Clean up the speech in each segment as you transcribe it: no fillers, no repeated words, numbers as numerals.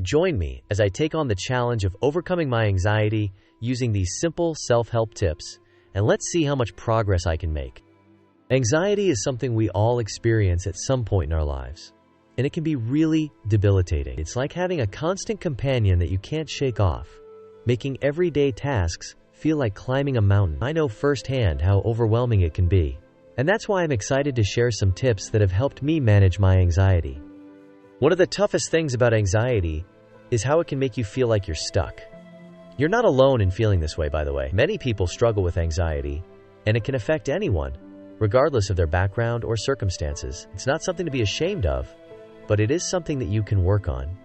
Join me as I take on the challenge of overcoming my anxiety using these simple self-help tips, and let's see how much progress I can make. Anxiety is something we all experience at some point in our lives, and it can be really debilitating. It's like having a constant companion that you can't shake off, making everyday tasks feel like climbing a mountain. I know firsthand how overwhelming it can be, and that's why I'm excited to share some tips that have helped me manage my anxiety. One of the toughest things about anxiety is how it can make you feel like you're stuck. You're not alone in feeling this way, by the way. Many people struggle with anxiety, and it can affect anyone, regardless of their background or circumstances. It's not something to be ashamed of, but it is something that you can work on.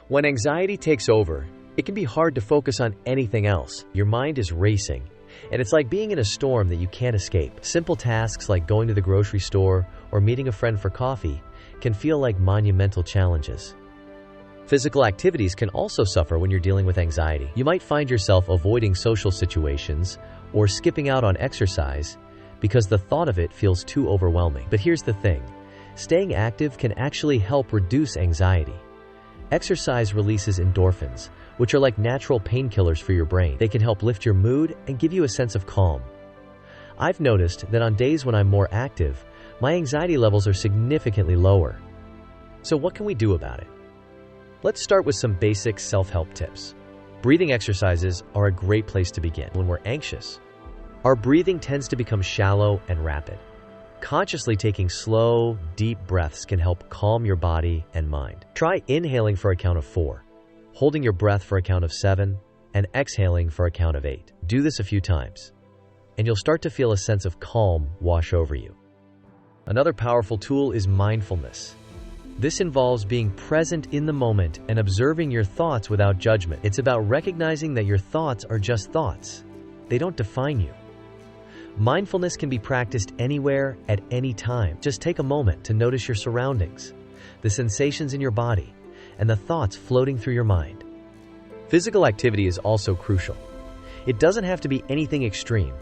When anxiety takes over, it can be hard to focus on anything else. Your mind is racing, and it's like being in a storm that you can't escape. Simple tasks like going to the grocery store or meeting a friend for coffee can feel like monumental challenges. Physical activities can also suffer when you're dealing with anxiety. You might find yourself avoiding social situations or skipping out on exercise because the thought of it feels too overwhelming. But here's the thing, staying active can actually help reduce anxiety. Exercise releases endorphins, which are like natural painkillers for your brain. They can help lift your mood and give you a sense of calm. I've noticed that on days when I'm more active, my anxiety levels are significantly lower. So what can we do about it? Let's start with some basic self-help tips. Breathing exercises are a great place to begin. When we're anxious, our breathing tends to become shallow and rapid. Consciously taking slow, deep breaths can help calm your body and mind. Try inhaling for a count of 4, holding your breath for a count of 7, and exhaling for a count of 8. Do this a few times, and you'll start to feel a sense of calm wash over you. Another powerful tool is mindfulness. This involves being present in the moment and observing your thoughts without judgment. It's about recognizing that your thoughts are just thoughts. They don't define you. Mindfulness can be practiced anywhere, at any time. Just take a moment to notice your surroundings, the sensations in your body, and the thoughts floating through your mind. Physical activity is also crucial. It doesn't have to be anything extreme.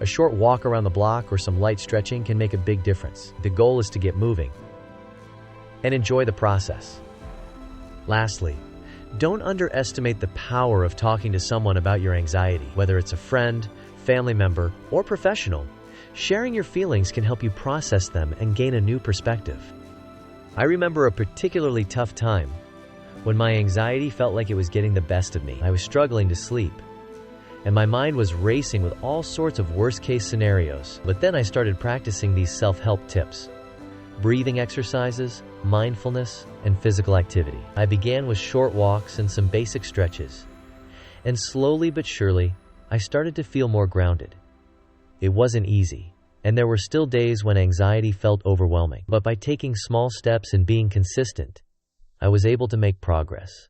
A short walk around the block or some light stretching can make a big difference. The goal is to get moving and enjoy the process. Lastly, don't underestimate the power of talking to someone about your anxiety, whether it's a friend, family member, or professional. Sharing your feelings can help you process them and gain a new perspective. I remember a particularly tough time when my anxiety felt like it was getting the best of me. I was struggling to sleep, and my mind was racing with all sorts of worst-case scenarios. But then I started practicing these self-help tips: breathing exercises, mindfulness, and physical activity. I began with short walks and some basic stretches, and slowly but surely, I started to feel more grounded. It wasn't easy, and there were still days when anxiety felt overwhelming. But by taking small steps and being consistent, I was able to make progress.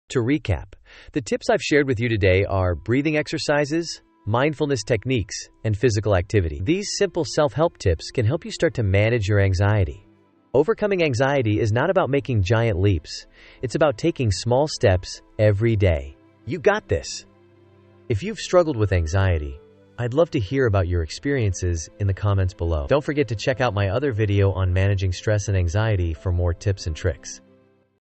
To recap, the tips I've shared with you today are breathing exercises, mindfulness techniques, and physical activity. These simple self-help tips can help you start to manage your anxiety. Overcoming anxiety is not about making giant leaps. It's about taking small steps every day. You got this. If you've struggled with anxiety, I'd love to hear about your experiences in the comments below. Don't forget to check out my other video on managing stress and anxiety for more tips and tricks.